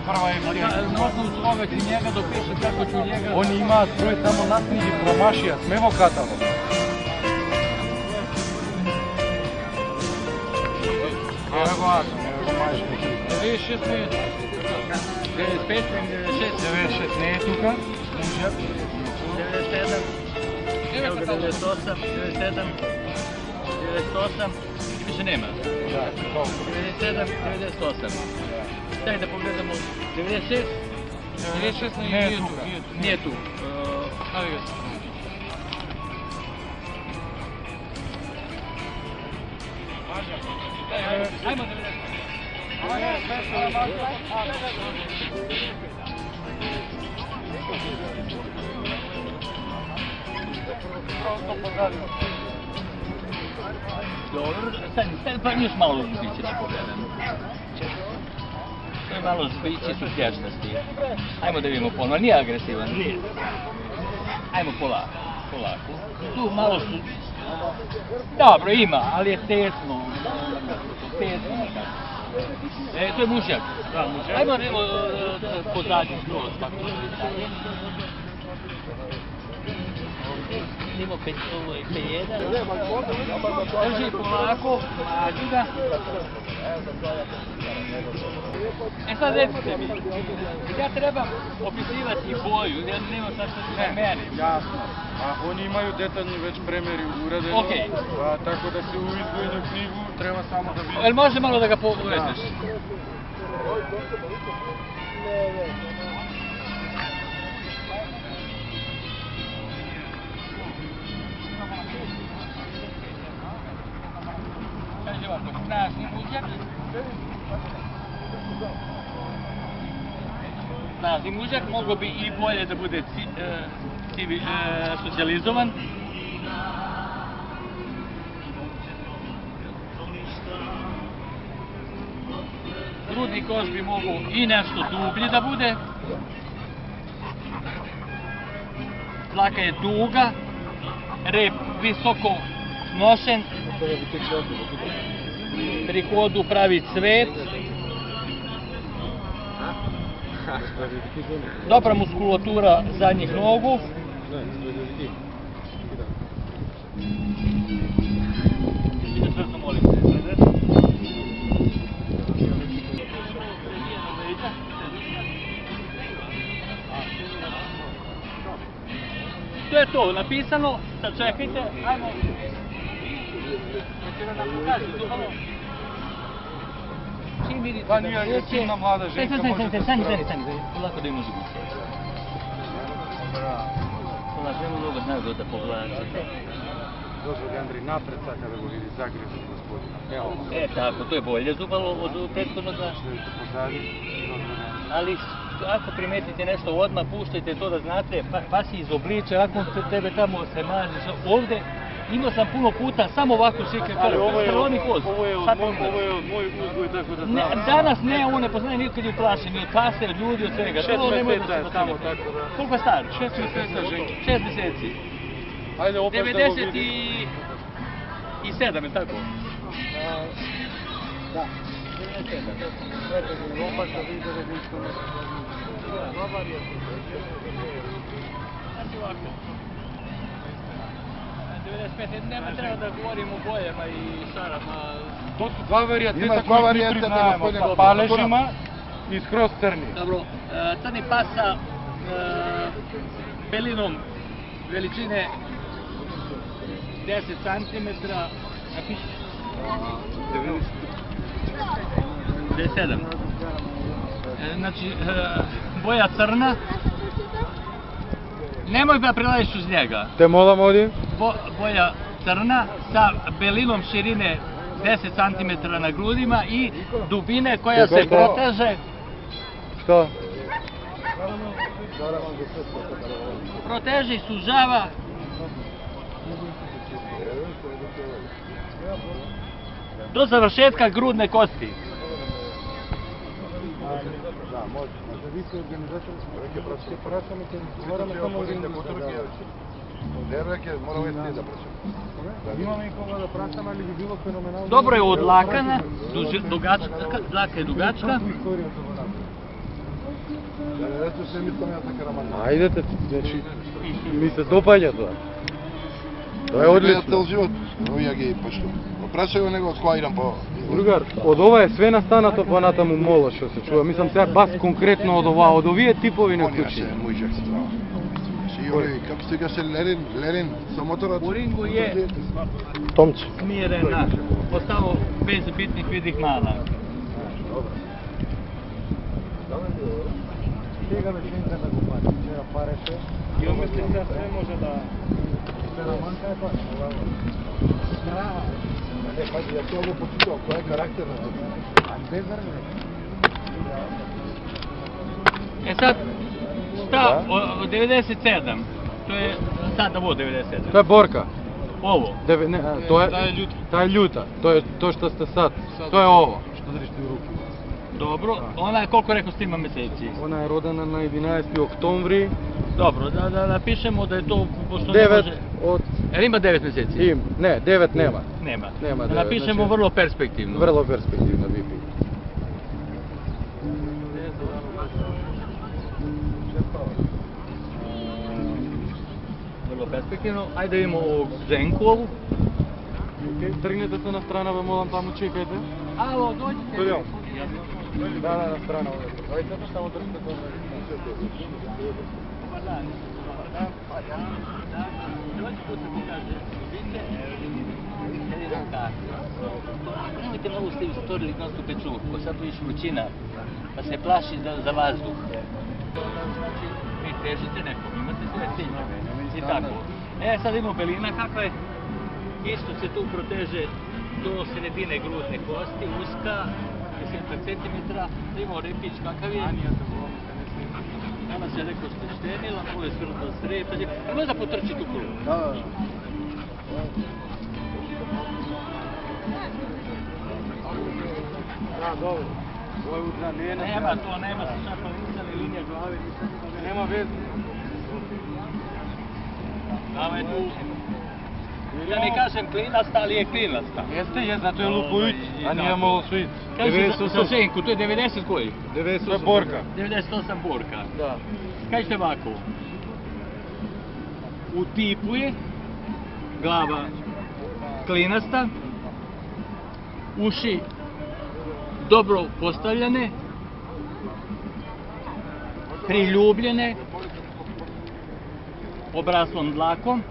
prva emisija. Na osnovu svoga ti njega dopiše kako ću njega... On ima svoj samo naknjiži promašija, smevo katalog. Evo ako, evo majšnik. 96 nije. 95, 96. 96 nije tuka. 97. 98, 97, 98, više nema. 97, 98. Daj da pogledamo. 96? 96 nije tuka. Nije tu. Stavi ga se. Ajmo 90. Dobro, sad pa još malo biće da pogledam. To je malo biće su tješnosti. Ajmo da vidimo ponovno, nije agresivan. Nije. Ajmo polako. Tu malo su... Dobro, ima, ali je tesno. To je mužjak. Ajmo pozadnji skroz. Idemo 5-1. Drži polako, mlađi ga. Sad recite mi, ja trebam opisivati i boju, ja nemam sad što ti merim. Jasno. A oni imaju detaljni već premjeri uradeno, tako da se u izdvojenu knjigu treba samo da vidi. Jel može malo da ga povedeš? Kaže ovako, snažni mužjak. Snažni mužjak, mogao bi i bolje da bude socijalizovan. Grudni koš bi mogao i nešto dublji da bude. Dlaka je duga, rep visoko nošen, pri hodu pravi cvet. Dobra muskulatura zadnjih nogu. To je to, napisano, sad čekajte, ajmo. Čim vidite Pa nije agresivna mlada ženka, može da stani, polako da im može biti. Polako, nema dobro, znaju da pogledate. Dozvoli Andrej napred sad kada go vidi zagrežen gospodina. Evo. Tako, to je bolje zubalo od prethodnog. Ali ako primetite nešto odmah, puštajte to da znate, pa si iz obliča, ako tebe tamo se maziš, ovdje imao sam puno puta samo ovako šike, ali ovo je od moj uzgoj, tako da znam. Danas ne, ovo ne poznaje nikad je uplašen, ni od pase, od ljudi, od svega. 6 mjeseca je samo tako da. Koliko je star? 6 mjeseca ženka. 6 mjeseci. Ajde opet da go vidi. 97, je tako? Da. 97. Opet da vidi da ništa ne Znači ovako. 95, nema treba da govorimo o bojama i šarama. To su dva varijateta koji mi priznajemo, sa paležima i skroz crni. Dobro, crni pas sa belinom veličine 10 cm, napiši? 97. Znači, boja crna. Nemoj da prelaziš uz njega. Te molam ovdje? Boja crna sa belinom širine 10 cm na grudima i dubine koja se proteže. Što? Proteže i sužava. Do završetka grudne kosti. Da, može. Vi ste organizatori se praćamo, moramo samo da imamo i koga da praćamo, ali bi bilo fenomenalno. Dobro je odlakana, dlaka je dugačka. Ето се мислам ја така романтично. Ајдете, значи, ми се допаѓа тоа. Тоа е одлично. Цел живот, овие ги пошту. Прашај го него од која идам по... Другар, од ова е све настанато понатаму моло што се чува. Мислам сега бас конкретно од ова, од овие типови не Онија вклучи. се мујџак се трава. И оли, како се каже Лерин со моторот. U ringu je Томче. smirena, ostalo bez bitnih vidih mana. Сега ме сенка да го пати. Вчера пареше. Ја мислим да све може да... Манка е пати. Не, пази, ја тоа го почитувам, кој е карактер на тоа. А без врне. E sad, šta od 97? To je sad ovo 97. Тоа е борка. Ovo. Не, тоа Таа е е љута. Таа е љута. Тоа е тоа што сте сад. Тоа е ово. Што држиш ти у руки. Dobro. Ona je koliko rekao ima meseci? Она е родена на 11 октомври. Dobro, da napišemo da je to, pošto 9 ne može... од Jel ima 9 meseci? им. Не, 9 нема. Nema. Nema Da 9, napišemo znači- vrlo perspektivno. Vrlo перспективно би би. Vrlo perspektivno. Ajde da vidimo ovog Zenkovu. Тргнете се на страна, бе, молам, таму чекајте. Alo, dođite. Дојдем. Да, на страна овде. Дојдете, само држте тоа. Dobar dan. Dođi tu se pokaže. Vidite kako. Nemojte mnogo ste istorili nostu pečurku, sad tu iš vrućina, pa se plaši za vazduh. Znači, vi težite nekom, imate svoje ciljeve i tako. Sad imamo belina kakva je. Isto se tu proteže do sredine grudne kosti, uska, 10 cm, imamo repić kakav je. Danas je rekao što je štenila, ovo je svrlo sred, možda potrči tu kulu. Да, добро. Ова е удна, не е на Nema to, nema se šapa lica ni linija glave, Нема веза. Dava je tu, da mi kažem klinasta, ali je klinasta. Jeste, je, zato je лупујуќ, а ние мало суит. Kaže za Zenku, to je 90 koji? 98 борка. 98 borka. Да. Kažete ovako, u tipu je glava klinasta, uši dobro postavljene, priljubljene, obraslom dlakom,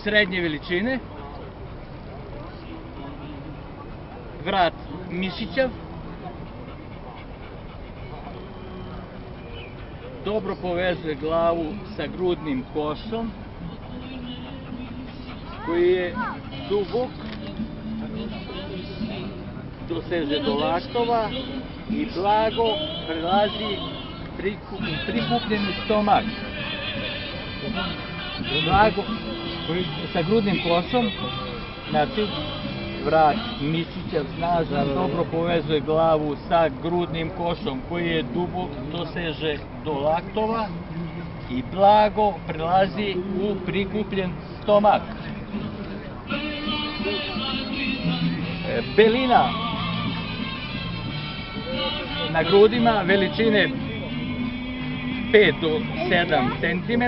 srednje veličine, vrat mišićav, dobro povezuje glavu sa grudnim košom, koji je dubok, doseže do laktova i blago prelazi prikupljeni stomak. Blago sa grudnim košom, znači vrat mišićav snažan, dobro povezuje glavu sa grudnim košom koji je dubok, doseže do laktova i blago prelazi u prikupljen stomak. Belina na grudima veličine 5 do 7 cm,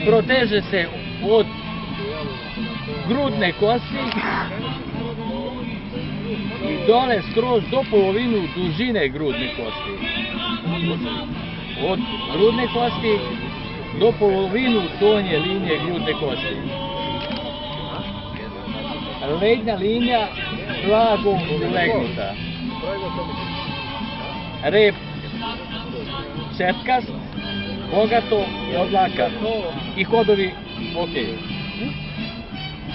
proteže se od grudne kosti i dole skroz do polovinu dužine grudne kosti. Od grudne kosti do polovinu donje linije grudne kosti. Leđna linija blago ulegnuta. Rep četkast, bogato i odlakan. I hodovi ok.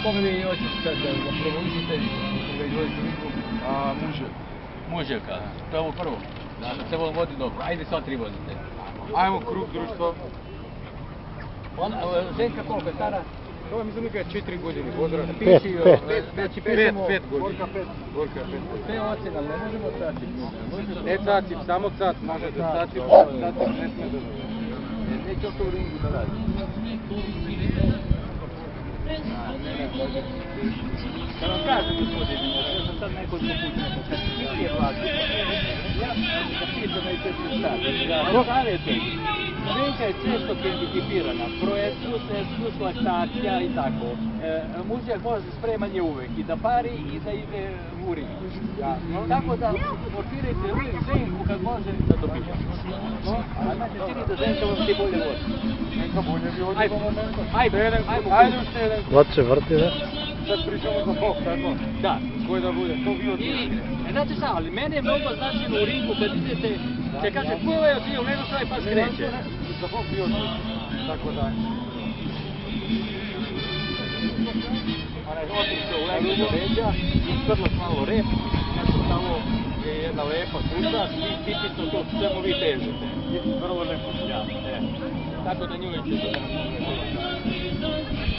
Koga vi hoćete sad da provodite? Muževka. To je ovo prvo. Se vodi dobro. Ajde sva tri vozite. Ајмо круг друштво. Ženka koliko je stara? Тоа мислам дека е 4 години возраст. Piši, znači pišemo 5 години. Борка 5. sve ocene, ali ne možemo caciti. Не цаци, само цац, може да цаци, цаци не сме да. Neće to u ringu da radi. Da vam kažem, gospodine, ja sam sad nekoliko puta rekao, kad ti nije vlasnik, ja da pitam na ICT stav, savjetujem, Slovenka je često hendikepirana, projektus, plus laktacija i tako. Mužjak može spremanje uvek, i da pari i da ide u ring. Tako da motirajte ženku kad može da dobije. A meni čini da ženka vam ti bolje vodi. Neka bolje bi ovdje momenta. Ajde ušte jedan. Vače vrti, da? Sad pričamo za bok, tako? Da. Koji da bude, to bi odlično. Znate šta, ali mene je mnogo značajno u ringu kad idete, se kaže, ko je od u nego svoj pas kreće. Za bok bi odlično. Tako da. Onaj otiče u legu do ređa, isprlaš malo rep, nešto tamo je jedna lepa kuća, i tipično to čemu vi težite. Vrlo lepo. Ja, tako da nju neće da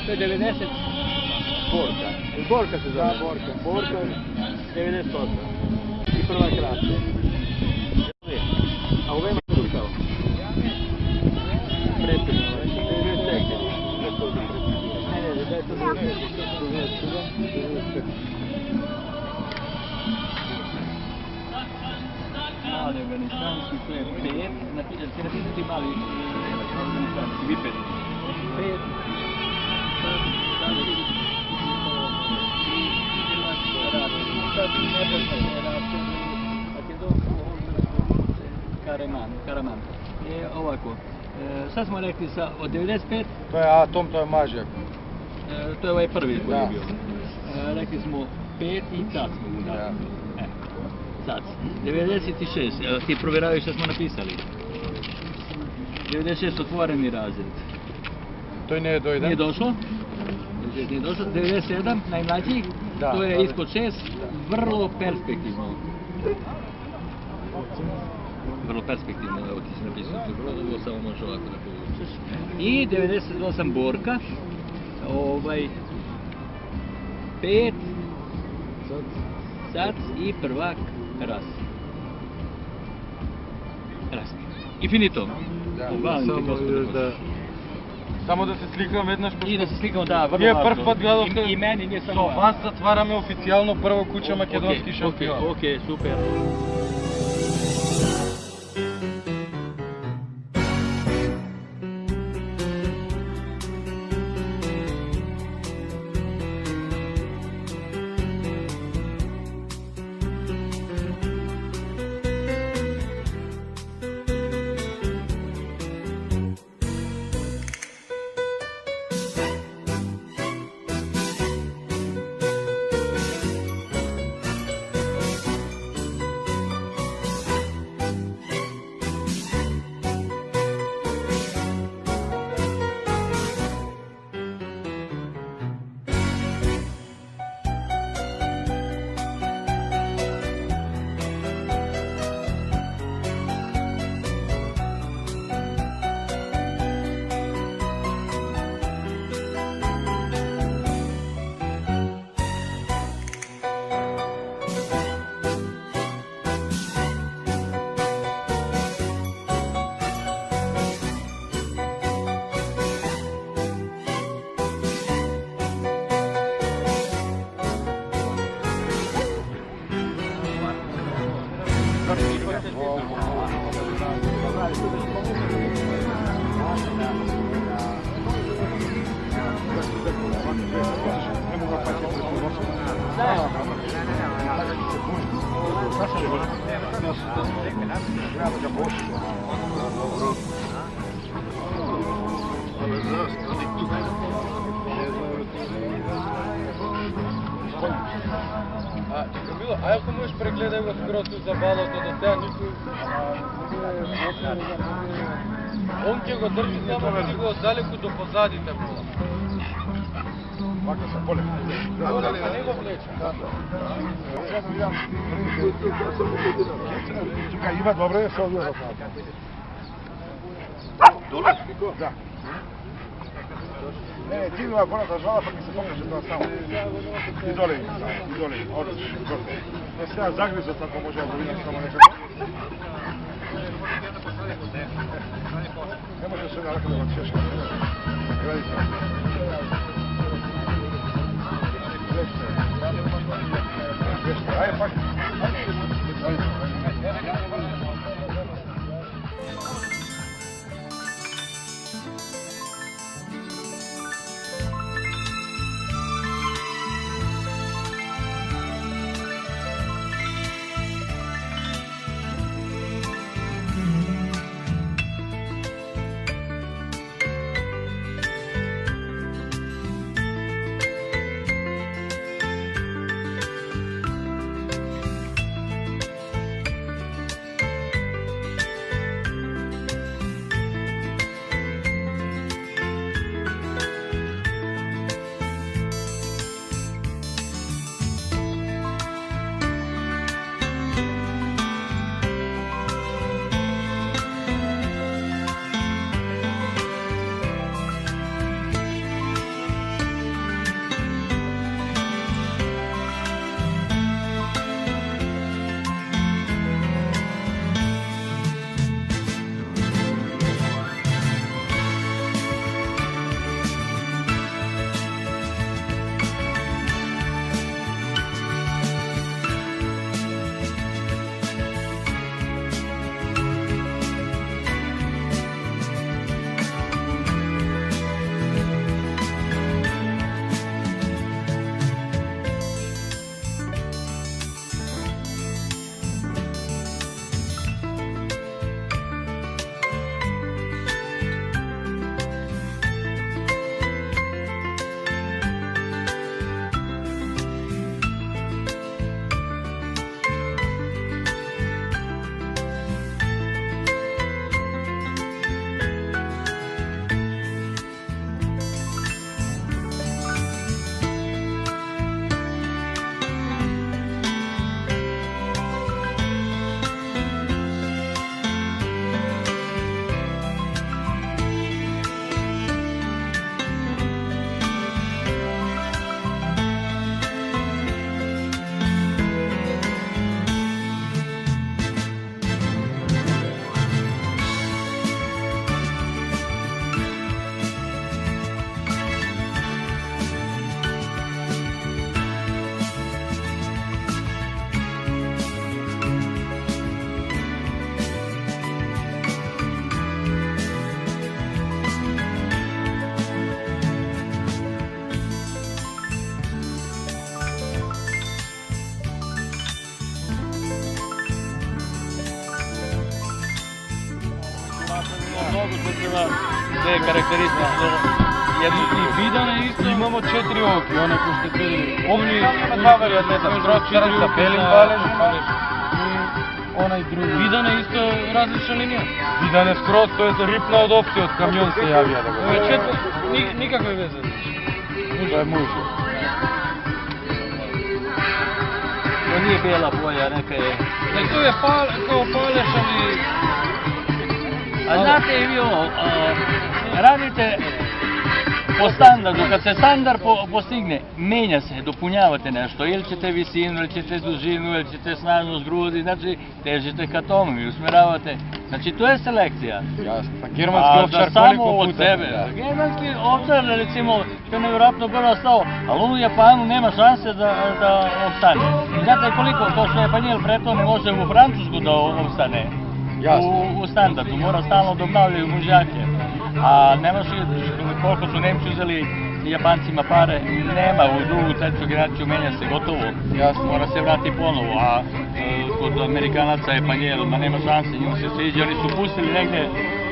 to je 90 Borka. Borka se zove. Borka 98. I prva kratka. A u vema je kao? Predsjedno. Mali afganistanski, to je 5. Napisati mali afganistanski, viped. 5. Karaman. Ovako, sad smo rekli od 95... To je Atom, to je Mažjak. To je ovaj prvi koji je bio. Rekli smo 5 i Cac mogu da. Cac. 96, ti provjeravaju što smo napisali. 96 otvoreni razred. To i nije dojde? Nije došlo. 97, najmlađi, to je ispod 6, vrlo perspektivno. Vrlo perspektivno, evo ti si napisao, ovo samo može ovako da povučeš. I 98 Borka, 5, Sac i prvak Ras. I finito. Samo da se slikam vednaš. I da se slikamo, da, vrlo Nije važno. prv put gledao što I meni nije samo važno. Vas zatvarame oficijalno prvo kuća makedonski šampion. Okej, super. Камило, а ако можеш прегледай го скоро за балото до сега никой он ќе го држи само да го далеку до позадите пола. Вака се поле. Да не го влече. Чекай, има добре, се одија за това. Доле? Да. Не, ти има горната жала, па ми се помнеше тоа само. И доле, одлично. Не сега загризот, ако може да го видам само некако. Не може се нарака да го чешка. Градите. mnogo što treba sve karakteristično jednu I vidane isto imamo 4 oki, one ko ste tu ovdje ima dva varijateta, skroz crn sa belim valežima i onaj drugi. Vidane isto različna linija? Vidane skroz, to je ripna od opcije, od kamion se javija da go. Nikakve veze znači? To je mužo. To nije bijela boja, neka je... To je kao paleš, ali... A znate i vi ovo, radite po standardu, kad se standard postigne, menja se, dopunjavate nešto, ili ćete visinu, ili ćete dužinu, ili ćete snažnost grudi, znači težite ka tomu i usmjeravate. Znači to je selekcija. Jasno, sa germanski ovčar koliko puta? Germanski ovčar, recimo, to je nevjerojatno brzo stao, ali on u Japanu nema šanse da opstane. I znate koliko, to što je Japanjel preto ne može u Francusku da opstane. U standardu, mora stalno da obnavljaju mužjake. A nemaš koliko su Nemci uzeli Japancima pare, nema u drugu, treću generaciju, menja se gotovo. Mora se vrati ponovo, a kod Amerikanaca je Japanjel, ma nema šanse, njima se sviđa, oni su pustili negdje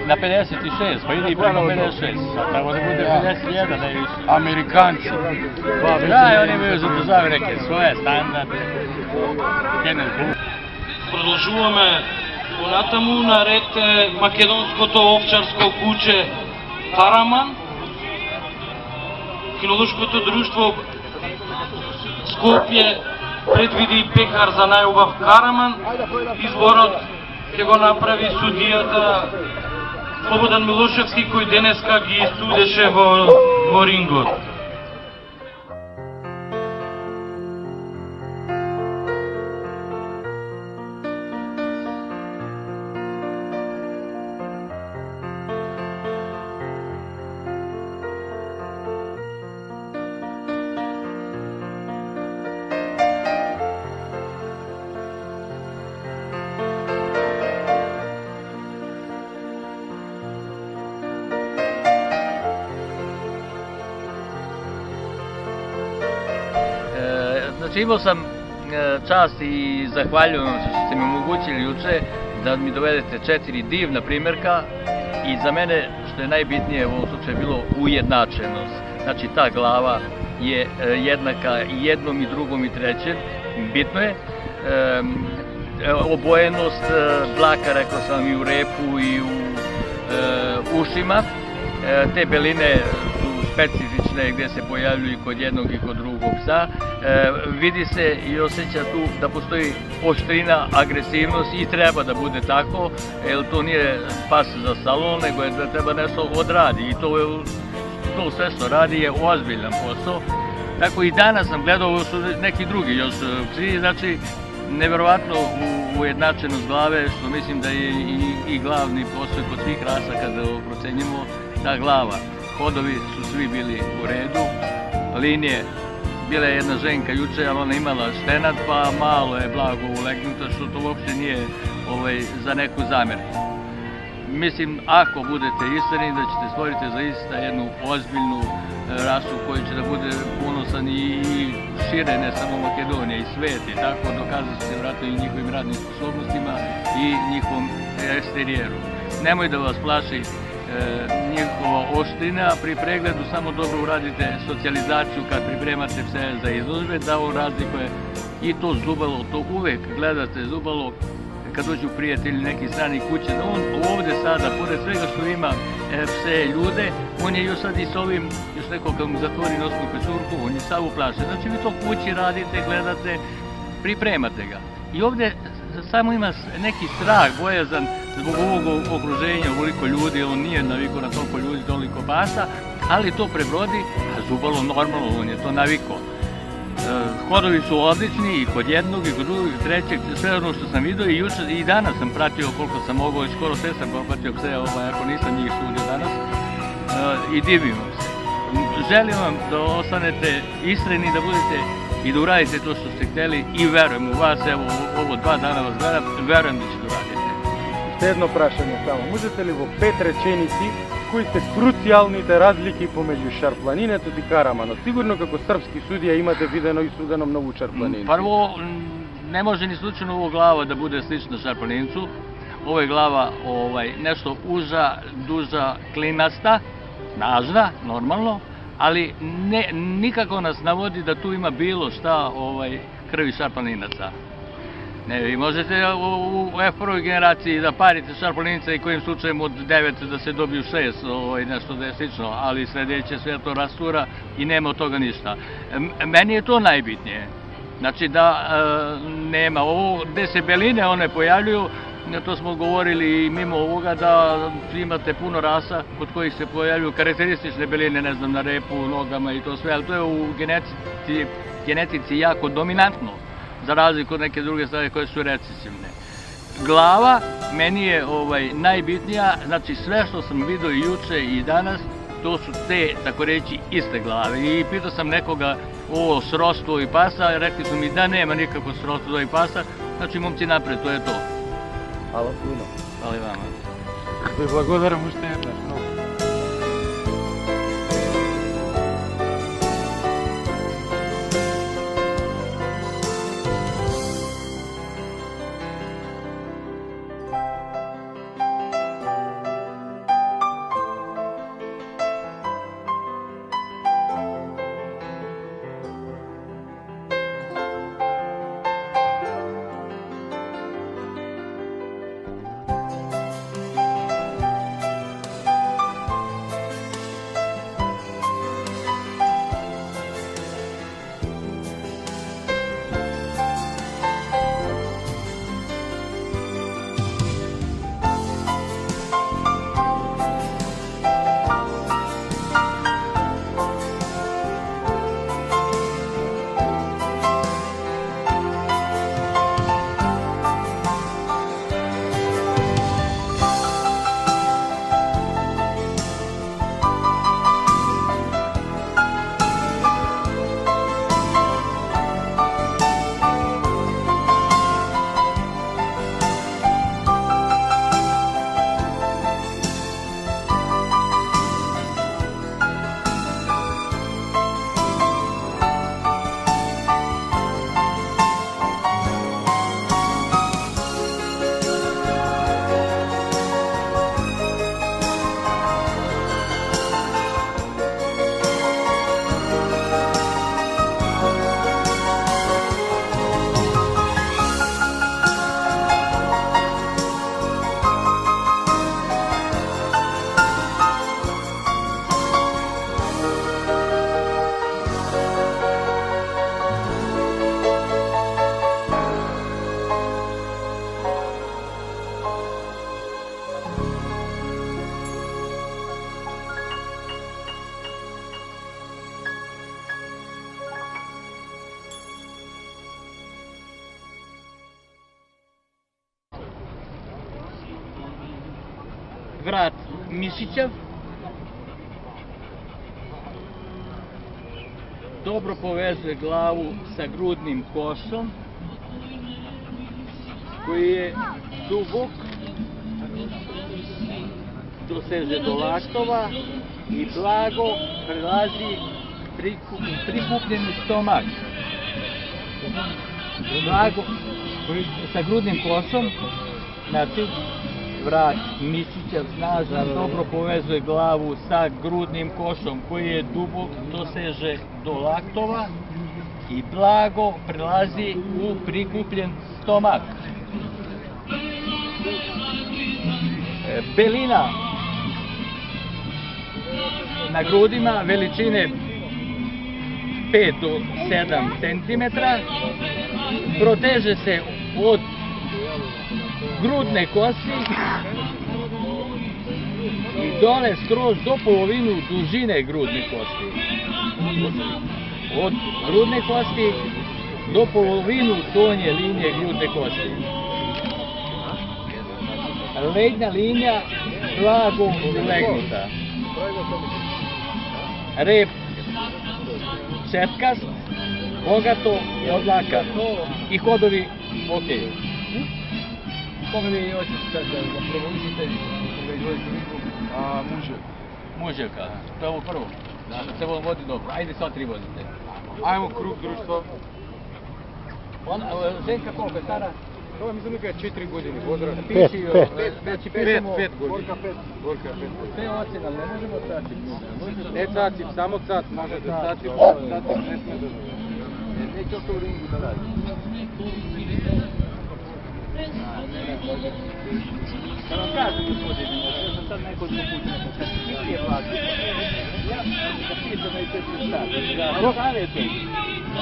na 56, pa ide i preko 56, tako da bude 51, ne više. Amerikanci. Da, oni imaju zadržave neke svoje standarde. Продолжуваме понатаму, наред е македонското овчарско куче Караман. Кинолошкото друштво Скопје предвиди пекар за најубав Караман. Изборот ќе го направи судијата Слободан Милошевски, кој денеска ги судеше во рингот. Znači imao sam čast i zahvaljujem što ste mi omogućili juče da mi dovedete 4 divna primjerka i za mene što je najbitnije u ovom slučaju bilo ujednačenost. Znači ta glava je jednaka i jednom i drugom i trećem, bitno je. Obojenost dlaka, rekao sam, i u repu i u ušima, te beline specifične gdje se pojavljuju i kod jednog i kod drugog psa. Vidi se i osjeća tu da postoji oštrina, agresivnost i treba da bude tako, jer to nije pas za salon, nego je da treba nešto odradi i to sve što radi je ozbiljan posao. Tako i danas sam gledao, ovo su neki drugi još psi, znači nevjerovatno ujednačenost glave, što mislim da je i glavni posao kod svih rasa kada procenjimo ta glava. Hodovi su svi bili u redu, linije, bila je jedna ženka juče, ali ona imala štenad, pa malo je blago ulegnuta, što to uopšte nije za neku zamjerku. Mislim, ako budete iskreni, da ćete stvoriti zaista jednu ozbiljnu rasu koju će da bude ponosan i šire, ne samo Makedonija, i svet, i tako dokazati se vratno i njihovim radnim sposobnostima i njihovom eksterijeru. Nemoj da vas plaši njihova oštrina, pri pregledu samo dobro uradite socijalizaciju kad pripremate pse za izložbe, da on razlikuje i to zubalo, to uvek gledate zubalo kad dođu prijatelji neki strani kuće, da on ovde sada, pored svega što ima pse ljude, on je još sad i s ovim, još neko kad mu zatvori nosnu pesurku, on je sav uplašen. Znači vi to kući radite, gledate, pripremate ga. I ovde samo ima neki strah, bojazan zbog ovog okruženja, ovoliko ljudi, on nije navikao na toliko ljudi, toliko pasa, ali to prebrodi, a zubalo normalno, on je to navikao. Hodovi su odlični i kod jednog, i kod drugog, i trećeg, sve ono što sam vidio i juče i danas sam pratio koliko sam mogao i skoro sve sam popratio pse, ako nisam njih sudio danas i divim vam se. Želim vam da ostanete iskreni, da budete i da uradite to što ste hteli i verujem u vas, evo ovo 2 dana vas gledam, verujem da ćete uraditi. Ще едно прашање само. Можете ли во 5 реченици кои се круцијалните разлики помеѓу шарпланинето и Караманот? Сигурно како српски судија имате видено и судено многу шарпланинци. Прво, ne može ni slučajno ovo glava da bude slična šarplanincu. Ovo je glava nešto uža, duža, klimasta, snažna, normalno, ali nikako nas navodi da tu ima bilo šta krvi šarplaninaca. Ne, vi možete u F1. generaciji da parite šarplaninaca i kojim slučajem od 9 da se dobiju 6, nešto da je slično, ali sledeće sve to rastura i nema od toga ništa. Meni je to najbitnije. Znači da nema ovo, gde se beline one pojavljuju, to smo govorili i mimo ovoga da imate puno rasa kod kojih se pojavljuju karakteristične beline, ne znam, na repu, nogama i to sve, ali to je u genetici jako dominantno, za razliku od neke druge stvari koje su recesivne. Glava meni je najbitnija, znači sve što sam vidio i juče i danas, to su te, tako reći, iste glave. I pitao sam nekoga ovo srodstvo i pasa, rekli su mi da nema nikako srodstvo i pasa, znači momci napred, to je to. Hvala puno. Hvala i vama. Ви благодарам уште еднаш много. Vrat mišićev, dobro povezuje glavu sa grudnim košom, koji je dubok, doseže do laktova i blago prelazi prikupljeni stomak. Blago sa grudnim košom, znači vrat mišićev snažan, dobro povezuje glavu sa grudnim košom koji je dubok, doseže do laktova i blago prelazi u prikupljen stomak. Belina na grudima veličine 5 do 7 cm proteže se od grudne kosti i dole skroz do polovinu dužine grudne kosti. Od grudne kosti do polovinu donje linije grudne kosti. Leđna linija blago ulegnuta. Rep četkast, bogato i odlakan. I hodovi ok. Koga vi hoćete sad da provodite, da izvodite vitru? Muževka, to je ovo prvo. Se vodi dobro, ajde sva 3 vozite. Ajmo krug društva. Ženka koliko je stara? Това mislim дека е 4 години возраст. Пет. Значи 5 години. Горка 5 години. Sve ocjene, ali ne možemo caciti. Не цаци, само цац може да цаци, цаци не сме да. Neće oko u ringu da radi. Da vam kažem, gospodine, ja sam sad nekoliko puta nekako, kad se ti je vlasnik, ja da pitam na ICT stat, da savjetujem,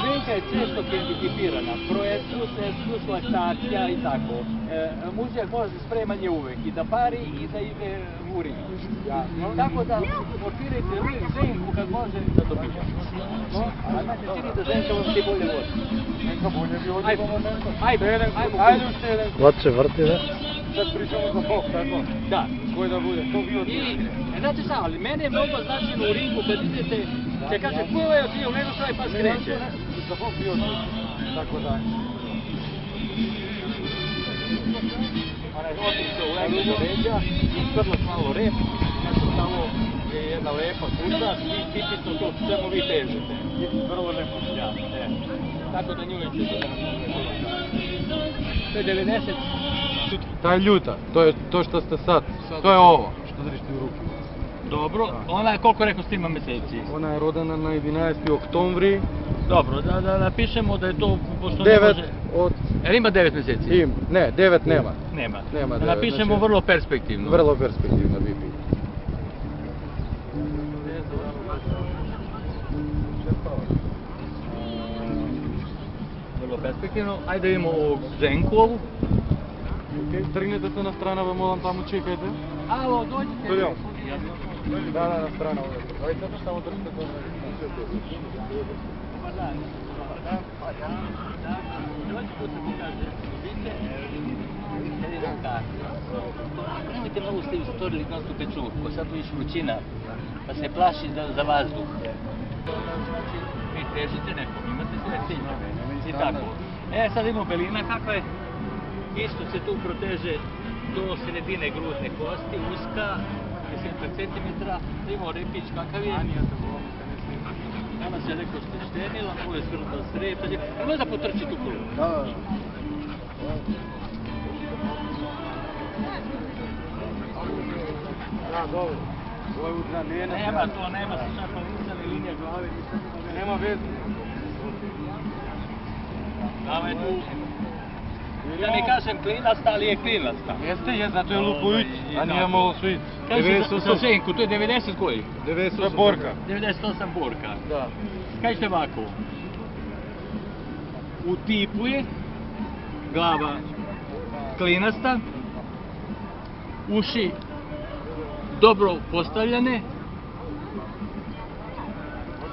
Ženka je često hendikipirana, proeskus, eskus, laktacija i tako. Mužjak može spremanje uvek, i da pari i da ide u ring. Tako da motirajte Ženku kad može da dobija. A meni se čini da Ženka vam ti bolje vodi. Neka bolje bi ovdje momento. Ajde ušte jedan. Вот се врти, да? Sad pričamo za bok, tako? Da. Koji da bude, to bi od... Znate šta, ali mene je mnogo značajno u ringu kad idete, se kaže ko je otirio, nego što je pas kreće. Za bok bi od... Tako da. Onaj otišao u leglu do ređa, isprlaš malo rep, nešto tamo je jedna lepa kuća, i tipično to čemu vi težete. Vrlo lepo. Ja, tako da nju neće da to je 90. Ta je ljuta, to je to što ste sad, to je ovo, što držiš ti u ruki. Dobro, ona je koliko rekao ima meseci? Ona je rodena na 11. oktobri, Dobro, da napišemo da je to, pošto ne 9 može... od... Jer ima 9 meseci? Ne, 9 nema. Nema. Nema Da 9, napišemo znači- vrlo perspektivno. Vrlo perspektivno bi bilo. Vrlo perspektivno. Ajde da vidimo ovog Ženku ovu. Trgnete se na strana, ve molim, tamo čekajte. Alo, dođite. Dođemo. Da, na strana ovdje. Dajte samo držite to. Dobar dan. Dođi tu se pokaže. Vidite? Jedino tako. Nemojte mnogo ste istorili nastupe čuvko, sad tu iš vrućina, pa se plaši za vazduh. Znači, vi težite nekom, imate svoje ciljeve i tako. Sad imamo belina kakva je. Isto se tu proteže do sredine grudne kosti, uska, 10 cm, imamo repić kakav je. Ona se rekao što je štenila, ovo je svrta sred, nemoj da potrči tu kolu. Ja, dobro. Ovo je udranjena. Nema to, nema se čapa lica ni linija glave, Nema veze. glava je tu. Da mi kažem klinasta, ali je klinasta. Jeste, zato je lupujuć, a nije malo svijet. Kaže za Ženku, to je 90 koji? 98 borka. 98 borka. Da. Kažete ovako, u tipu je glava klinasta, uši dobro postavljene,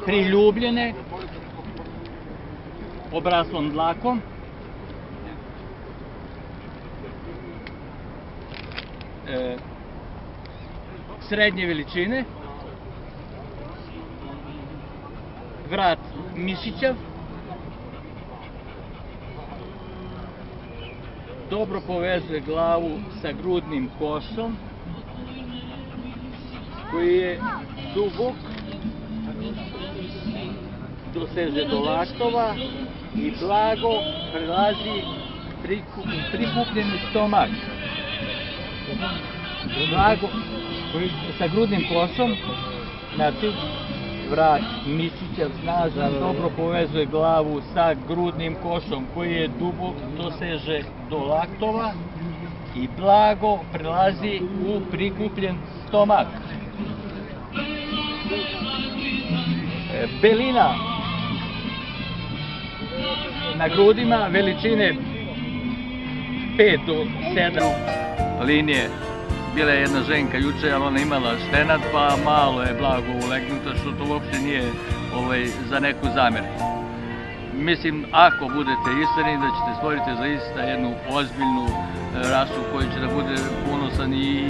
priljubljene, obraslom dlakom, srednje veličine, vrat mišićav, dobro povezuje glavu sa grudnim košom, koji je dubok, doseže do laktova i blago prelazi prikupljeni stomak. Blago sa grudnim košom, znači vrat mišićav snažan, dobro povezuje glavu sa grudnim košom koji je dubok, doseže do laktova i blago prelazi u prikupljen stomak. Belina na grudima veličine 5 do 7 linije. Bila je jedna Ženka juče, ali ona imala štenad, pa malo je blago ulegnuto, što to uopšte nije za neku zamjerku. Mislim, ako budete iskreni, da ćete stvoriti zaista jednu ozbiljnu rasu koji će da bude ponosan i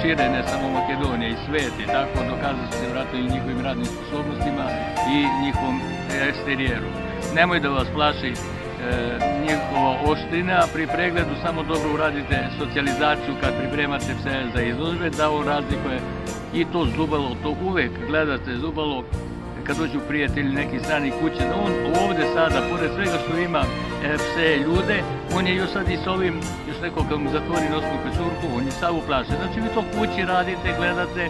šire, ne samo Makedonije i svet, i tako dokazat će se vratno i njihovim radnim sposobnostima i njihovom eksterijeru. Nemoj da vas plaši njihova oštrina, pri pregledu samo dobro uradite socijalizaciju kad pripremate pse za izložbe, da on razlikuje i to zubalo, to uvek gledate zubalo kad dođu prijatelji neki strani kuće, da on ovde sada, pored svega što ima pse, ljude, on je još sad i s ovim, još rekao kad mu zatvori nosnu pečurku, on je sav uplašen. Znači vi to kući radite, gledate,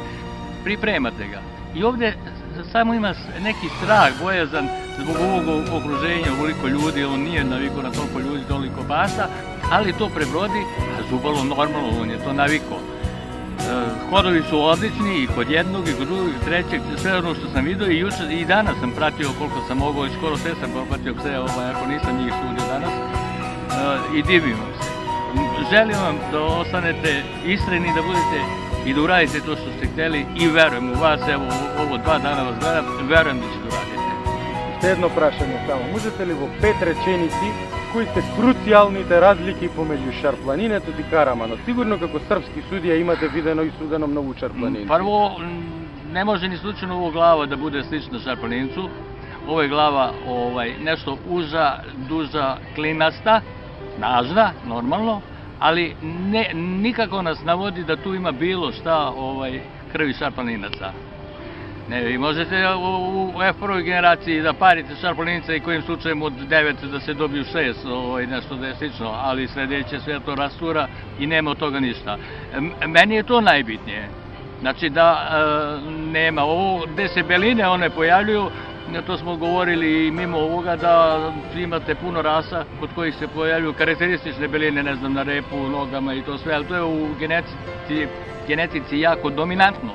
pripremate ga. I ovdje samo ima neki strah, bojazan zbog ovog okruženja, ovoliko ljudi, on nije navikao na toliko ljudi, toliko pasa, ali to prebrodi, a Zubalo normalno, on je to navikao. Hodovi su odlični i kod jednog, i kod drugog, i trećeg, sve ono što sam vidio i jučer i danas sam pratio koliko sam mogao i skoro sve sam popratio pse, ako nisam njih sudio danas i divim vam se. Želim vam da ostanete iskreni, da budete i da uradite to što ste htjeli i verujem u vas, evo ovo 2 dana vas gledam, verujem da ćete uraditi. Ще едно прашање само. Можете ли во 5 реченици кои се круцијалните разлики помеѓу шарпланинето и Караманот? Сигурно како српски судија имате видено и судено многу шарпланинци. Prvo, ne može ni slučajno ovo glava da bude slična šarplanincu. Ovo je glava nešto uža, duža, klinasta, snažna, normalno, ali nikako nas navodi da tu ima bilo šta krvi šarplaninaca. Ne, vi možete u F1. generaciji da parite šarplaninca i kojim slučajem od 9 da se dobiju 6, nešto da je slično, ali sledeće sve to rastura i nema od toga ništa. Meni je to najbitnije. Znači da nema ovo, gde se beline one pojavljuju, to smo govorili i mimo ovoga da imate puno rasa kod kojih se pojavljuju karakteristične beline, ne znam, na repu, nogama i to sve, ali to je u genetici jako dominantno,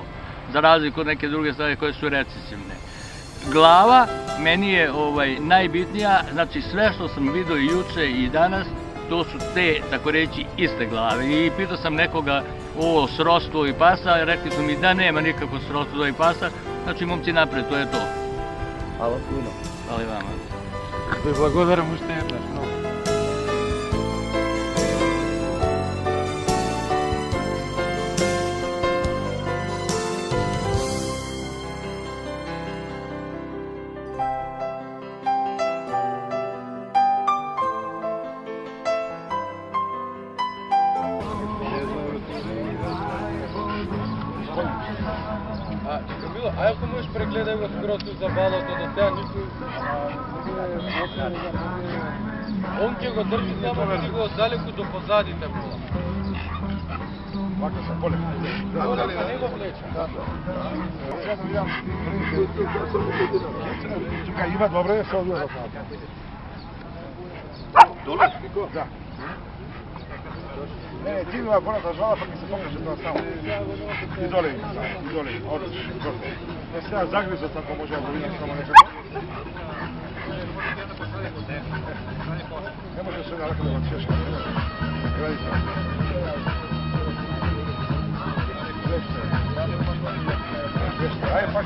za razliku od neke druge stvari koje su recesivne. Glava meni je najbitnija, znači sve što sam vidio i juče i danas, to su te, tako reći, iste glave. I pitao sam nekoga ovo srodstvo i pasa, rekli su mi da nema nikako srodstvo i pasa, znači momci napred, to je to. Hvala puno. Hvala i vama. Ви благодарам уште еднаш многу. Камило, а ако можеш прегледай го скрото за балото до сега никој он ќе го држи само ќе го далеку до позадите пола. Вака се поле. Поле па не го влече. Чекај, има добре, се одија за това. Доле? Да. Не, ти има горната жала, пак ми се покаже тоа само. И доле, одлично, добре. Не сега загризот, ако може да го видам само некако. Не може се нарака да го чешка. Градите. Веште. Ајде пак.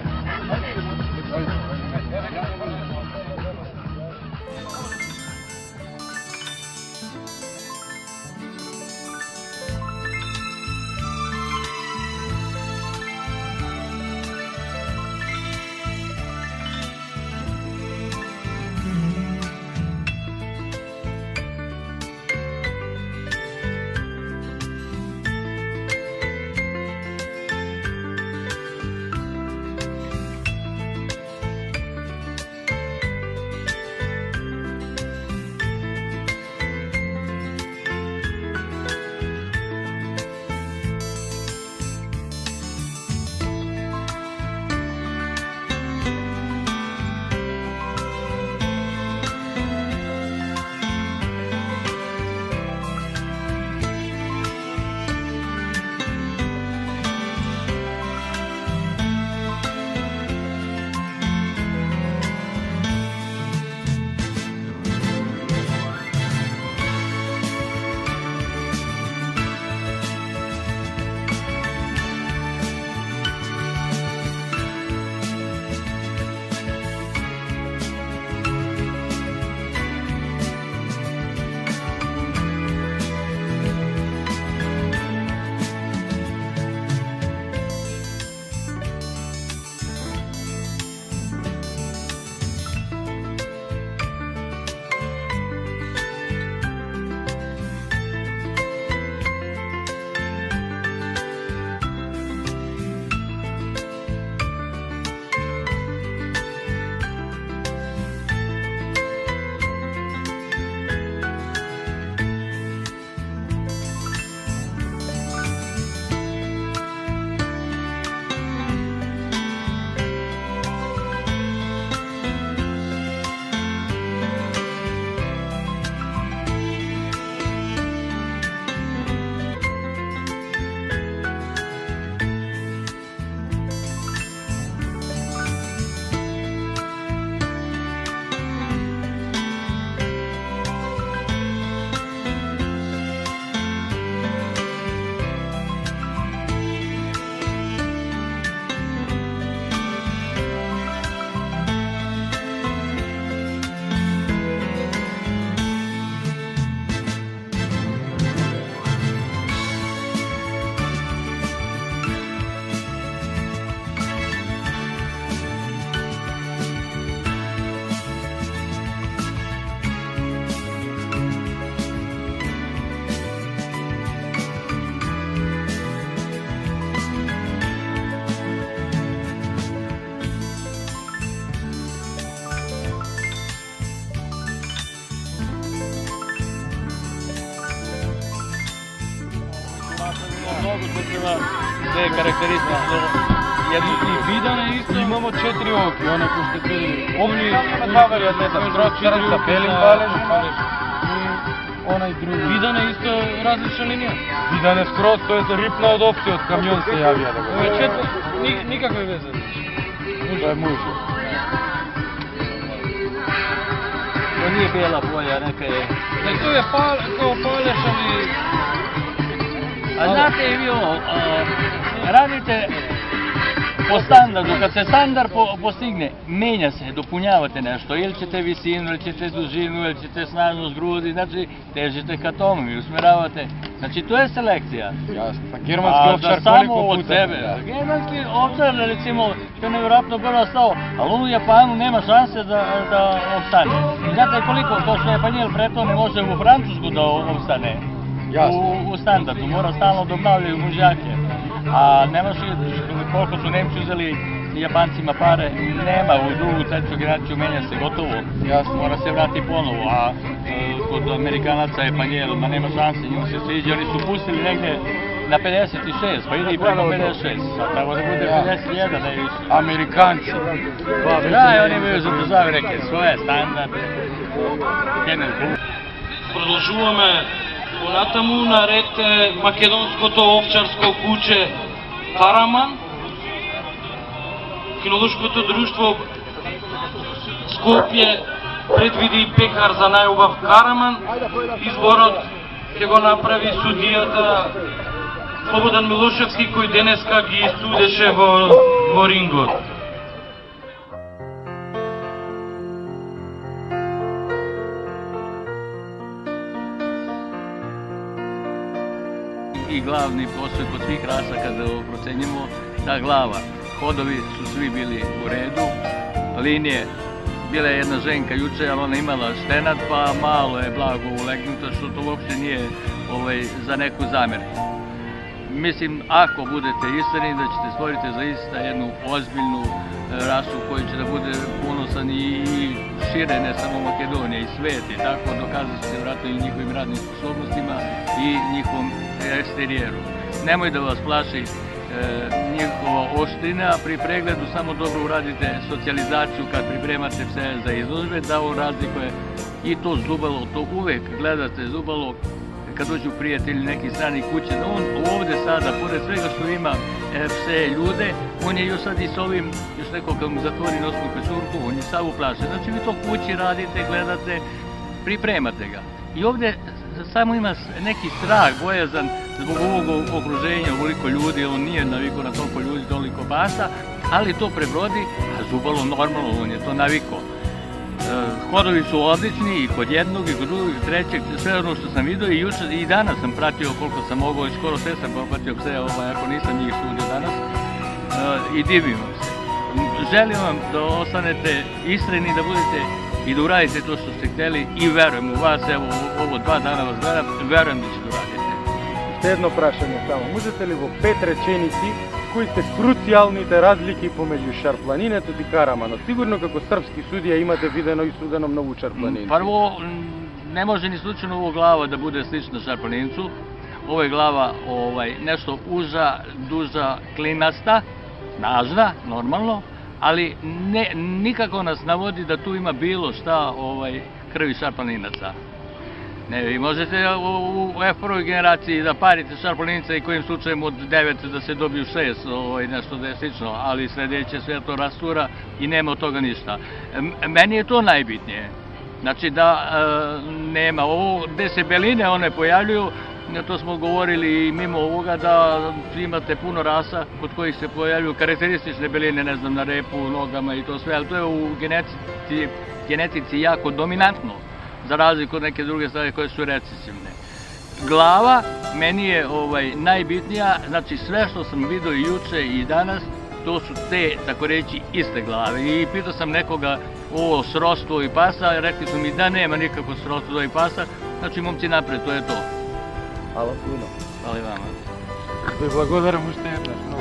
mnogo to treba sve karakteristično jednu Vidane isto imamo 4 oki, one ko ste videli. Ovdje ima dva varianteta, skroz čitav sa belim paležima i onaj drugi. Vidane isto različna linija. Vidane skroz, to je ripna od opcije, od kamion se javija da Ovo je četiri, nikakve veze. To je muže. To nije bijela boja, neka je... To je kao paleš, ali... A znate i vi ovo, radite po standardu, kad se standard postigne, menja se, dopunjavate nešto, ili ćete visinu, ili ćete dužinu, ili ćete snažnost grudi, znači težite ka tomu i usmjeravate. Znači to je selekcija. Jasno, pa germanski ovčar koliko puta? Od sebe. Germanski ovčar, recimo, to je nevjerojatno brzo stao, ali on u Japanu nema šanse da opstane. I znate koliko, to što je Panjel preto ne može u Francusku da opstane. U standardu, mora stalno da obnavljaju mužjake. A nemaš koliko su Nemci uzeli Japancima pare, nema u drugu, treću generaciju, menja se gotovo. Mora se vrati ponovo, a kod Amerikanaca je Panjel, ma nema šanse, njima se sviđa, oni su pustili negdje na 56, pa ide i preko 56, a treba da bude 51, da je više. Amerikanci. Da, oni imaju zadržave neke svoje standarde. Продолжуваме понатаму, наред е македонското овчарско куче Караман. Кинолошкото друштво Скопје предвиди пекар за најубав Караман. Изборот ќе го направи судијата Слободан Милошевски, кој денеска ги судеше во рингот. I glavni posao kod svih rasa kada procenjujemo ta glava. Hodovi su svi bili u redu, linije, bila je jedna ženka juče, ali ona imala štenad, pa malo je blago ulegnuta, što to uopšte nije za neku zamjerku. Mislim, ako budete iskreni, da ćete stvoriti zaista jednu ozbiljnu rasu koju će da bude ponosan i šire, ne samo Makedonija, i svet, i tako dokazati se vratno i njihovim radnim sposobnostima i njihovom eksterijeru. Nemoj da vas plaši njihova oštrina, a pri pregledu samo dobro uradite socijalizaciju kad pripremate pse za izložbe, da on razlikuje i to zubalo, to uvek gledate zubalo kad dođu prijatelji neki strani kuće, da on ovde sada, pored svega što ima pse ljude, on je još sad i s ovim, još neko kad mu zatvori nosnu pesurku, on je sav uplašen. Znači vi to kući radite, gledate, pripremate ga. I ovde samo ima neki strah, bojazan zbog ovog okruženja, ovoliko ljudi, on nije navikao na toliko ljudi, toliko pasa, ali to prebrodi, a zubalo normalno, on je to navikao. Hodovi su odlični i kod jednog, i kod drugog, i trećeg, sve ono što sam vidio i juče i danas sam pratio koliko sam mogao i skoro sve sam popratio pse, ako nisam njih sudio danas i divim vam se. Želim vam da ostanete iskreni, da budete i da uradite to što ste hteli i verujem u vas, evo ovo 2 dana vas gledam, verujem da ćete uraditi. Ще едно прашање само. Можете ли во 5 реченици кои се круцијалните разлики помеѓу шарпланинето и Караманот? Сигурно како српски судија имате видено и судено многу шарпланинци. Prvo, ne može ni slučajno ovo glava da bude slična šarplanincu. Ovo je glava nešto uža, duža, klinasta, snažna, normalno, ali nikako nas navodi da tu ima bilo šta krvi šarplaninaca. Ne, vi možete u F1. generaciji da parite šarplaninca i kojim slučajem od 9 da se dobiju 6, nešto da je slično, ali sledeće sve to rastura i nema od toga ništa. Meni je to najbitnije. Znači da nema ovo, gde se beline one pojavljuju, to smo govorili i mimo ovoga da imate puno rasa kod kojih se pojavljuju karakteristične beline, ne znam, na repu, nogama i to sve, ali to je u genetici jako dominantno, za razliku od neke druge stvari koje su recesivne. Glava meni je najbitnija, znači sve što sam vidio i juče i danas, to su te, tako reći, iste glave. I pitao sam nekoga ovo srodstvo i pasa, rekli su mi da nema nikako srodstvo i pasa, znači momci napred, to je to. Hvala puno. Hvala i vama. Ви благодарам уште еднаш многу.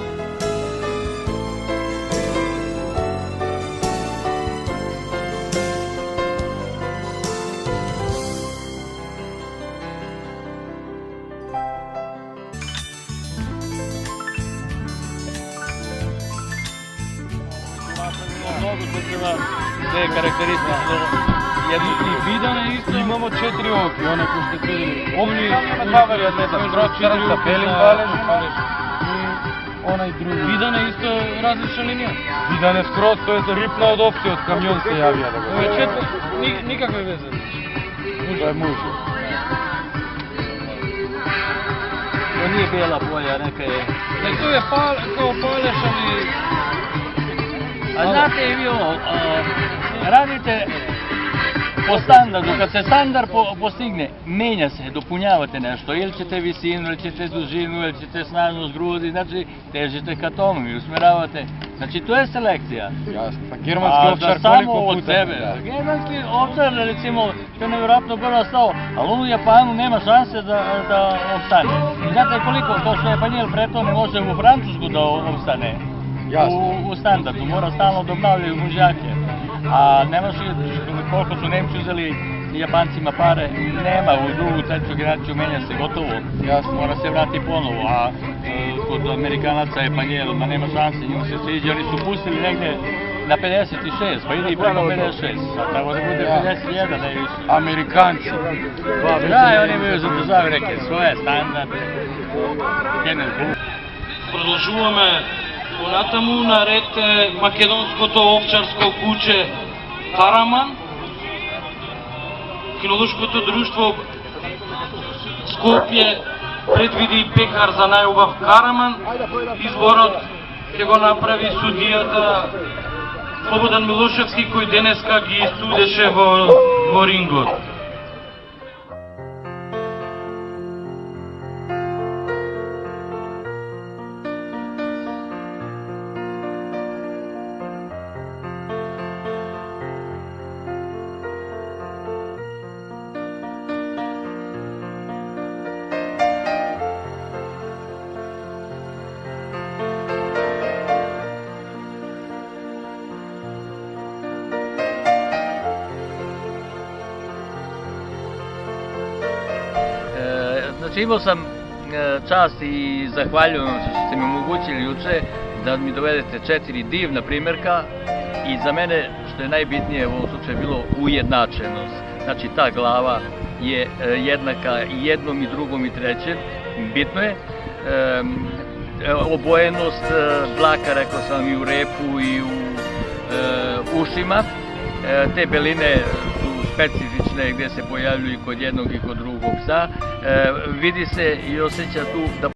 mogu zbog toga sve karakteristično jednu I vidane isto imamo 4 oki, one ko ste videli. Ovdje ima dva varianteta, skroz crn sa belim paležima i onaj drugi. Vidane isto različna linija. Vidane skroz, to je ripna od opcije, od kamion se javija da ga. Ovo je nikakve veze. To je muži. To nije bijela boja, neka je... To je kao paleš, ali... A znate i vi ovo, radite po standardu, kad se standard postigne, menja se, dopunjavate nešto, ili ćete visinu, ili ćete dužinu, ili ćete snažnost grudi, znači težite ka tomu i usmjeravate. Znači to je selekcija. Jasno, pa germanski ovčar koliko puta? Germanski ovčar, recimo, to je nevjerojatno brzo stao, ali on u Japanu nema šanse da opstane. I znate koliko, to što je Panjel preto ne može u Francusku da opstane. U standardu, mora stalno da obnavljaju mužjake. A nemaš koliko su Nemci uzeli Japancima pare, nema u drugu, treću generaciju, menja se gotovo. Mora se vrati ponovo, a kod Amerikanaca je Panjel, ma nema šanse, njima se sviđa, oni su pustili negdje na 56, pa ide i preko 56, a tako da bude 51, ne više. Amerikanci. Da, oni imaju zadržave neke svoje standarde. Продолжуваме понатаму, наред е македонското овчарско куче Караман. Кинолошкото друштво Скопје предвиди пекар за најубав Караман. Изборот ќе го направи судијата Слободан Милошевски, кој денеска ги студеше во рингот. Znači imao sam čast i zahvaljujem vam što ste mi omogućili juče da mi dovedete 4 divna primjerka i za mene što je najbitnije u ovom slučaju bilo ujednačenost. Znači ta glava je jednaka i jednom i drugom i trećem, bitno je. Obojenost dlaka, rekao sam, i u repu i u ušima. Te beline su specifične gdje se pojavljuju i kod jednog i kod drugog psa. Vidi se i osjeća tu da